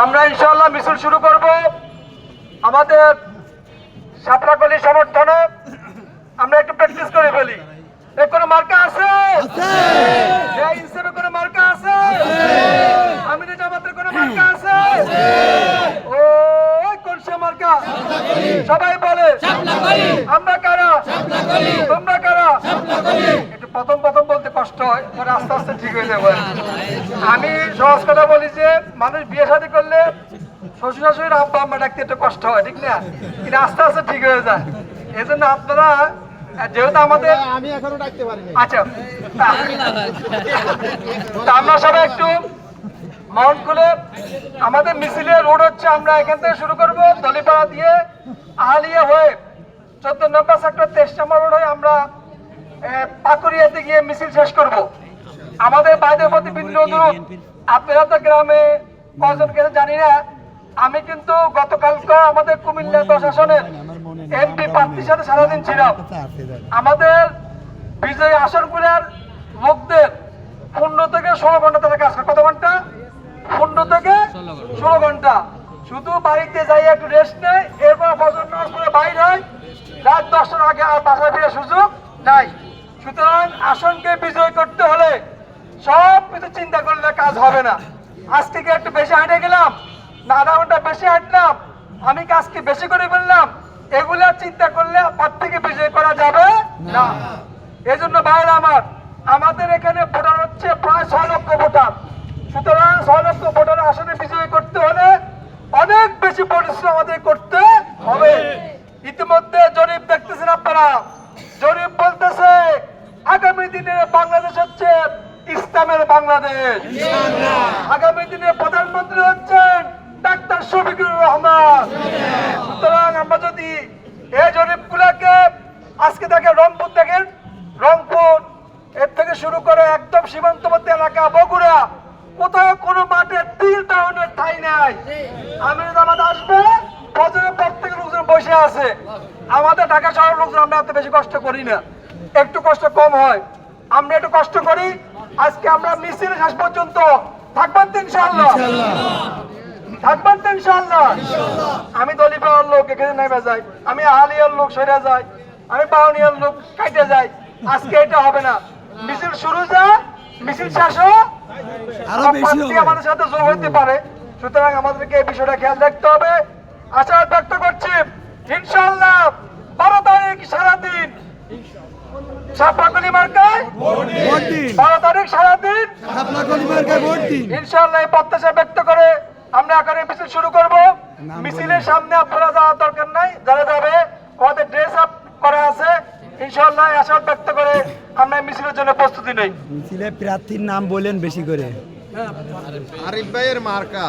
আমরা ইনশাআল্লাহ মিছিল শুরু করব আমাদের শাপলাকলি সমর্থনে। আমরা একটু প্র্যাকটিস করে ফেলি। কোনো মার্কা আছে? ইনসাফে কোনো মার্কা আছে? আমিরে জামাতের কোনো মার্কা আছে? ওই কোন সে মার্কা? সবাই বলে আমরা কারা, তোমরা কারা? একটু প্রথম প্রথম বলতে কষ্ট হয়, পরে আস্তে আস্তে ঠিক হয়ে যাবে। আমি সহজ কথা বলি যে মানুষ বিয়ে শাদী করলে শ্বশুর শাশুড়ির আব্বা আম্মা ডাকতে একটু কষ্ট হয়, ঠিক না? কিন্তু আস্তে আস্তে ঠিক হয়ে যায়। এই জন্য আপনারা যেহেতু আমাদের আমি এখনো ডাকতে পারি না। আচ্ছা, আমরা সবাই একটু মন খুলে আমাদের মিছিলের রোড হচ্ছে, আমরা এখান থেকে শুরু করবো দলিপাড়া দিয়ে আহালিয়া হয়ে 14 নম্বর সেক্টর 23 নম্বর রোড হয়ে আমরা পাকুড়িয়াতে গিয়ে মিছিল শেষ করব। আমাদের বাইরের প্রতি বিন্দু অনুরোধ, আপনারা তো গ্রামে কজন গেছে জানি না, আমি কিন্তু গতকালকে আমাদের কুমিল্লা 10 আসনের এমপি প্রার্থীর সাথে সারাদিন ছিলাম। আমাদের বিজয়ী আসনগুলোর লোকদের 15 থেকে 16 ঘন্টা তারা কাজ করে। কত ঘন্টা? 15 থেকে 16 ঘন্টা। শুধু বাড়িতে যাই একটু রেস্ট নেয়, এরপর ফজর নামাজ পড়ে বাইরে হয়, রাত 10টার আগে আর বাসায় ফিরে সুযোগ নাই। সুতরাং আসনকে বিজয় করতে হলে সব কিছু চিন্তা করলে কাজ হবে না। আজ থেকে একটু বেশি হাঁটে গেলাম না, আধা ঘন্টা বেশি হাঁটলাম, আমি কাজকে বেশি করে ফেললাম, এগুলা চিন্তা করলে প্রার্থীকে বিজয় করা যাবে না। এই জন্য ভাইরা আমার, আমাদের এখানে ভোটার হচ্ছে প্রায় 6 লক্ষ ভোটার। সুতরাং 6 লক্ষ ভোটার আসনে বিজয় করতে হলে অনেক বেশি পরিশ্রম আমাদের করতে হবে। ইতিমধ্যে জরিপ দেখতেছেন আপনারা, জরিপ বলতেছে আগামী দিনে বাংলাদেশ হচ্ছে ইসলামের বাংলাদেশ। আগামী দিনে প্রধানমন্ত্রী হচ্ছেন ডাক্তার শফিকুর রহমান। সুতরাং আমরা যদি এই জরিপগুলোকে আজকে দেখেন, রংপুর দেখেন, রংপুর এর থেকে শুরু করে একদম সীমান্তবর্তী এলাকা বগুড়া, কোথাও কোনো মাঠে তিল টাউনের ঠাঁই নাই। আমির জামাত আসবে, ফজরের পর থেকে লোকজন বসে আছে। আমাদের ঢাকা শহরের লোকজন আমরা এত বেশি কষ্ট করি না, একটু কষ্ট কম হয়, আমরা একটু কষ্ট করি। আজকে আমরা মিছিল শেষ পর্যন্ত থাকবেন তো ইনশাআল্লাহ? থাকবেন তো ইনশাআল্লাহ? আমি দলিপাড়ার লোক এখানে নেমে যাই, আমি আহালিয়ার লোক সরে যাই, আমি বাউনিয়ার লোক কাটে যাই। আজকে এটা হবে না। মিছিল শুরু যায়, মিছিল শেষ আমাদের সাথে যোগ হতে পারে। সুতরাং আমাদেরকে এই বিষয়টা খেয়াল রাখতে হবে। আশা ব্যক্ত করছি ইনশাআল্লাহ 12 তারিখ সারাদিন শাপলাকলি মার্কায় 12 তারিখ সারাদিন ইনশাআল্লাহ এই প্রত্যাশা ব্যক্ত করে আমরা এখানে মিছিল শুরু করব। মিছিলের সামনে আপনারা যাওয়ার দরকার নাই, যারা যাবে ওদের ড্রেস আপ করা আছে। ইনশাআল্লাহ আশা ব্যক্ত করে আমরা মিছিলের জন্য প্রস্তুতি নেই। মিছিলে প্রার্থীর নাম বলেন বেশি করে। আরিফ ভাইয়ের মার্কা।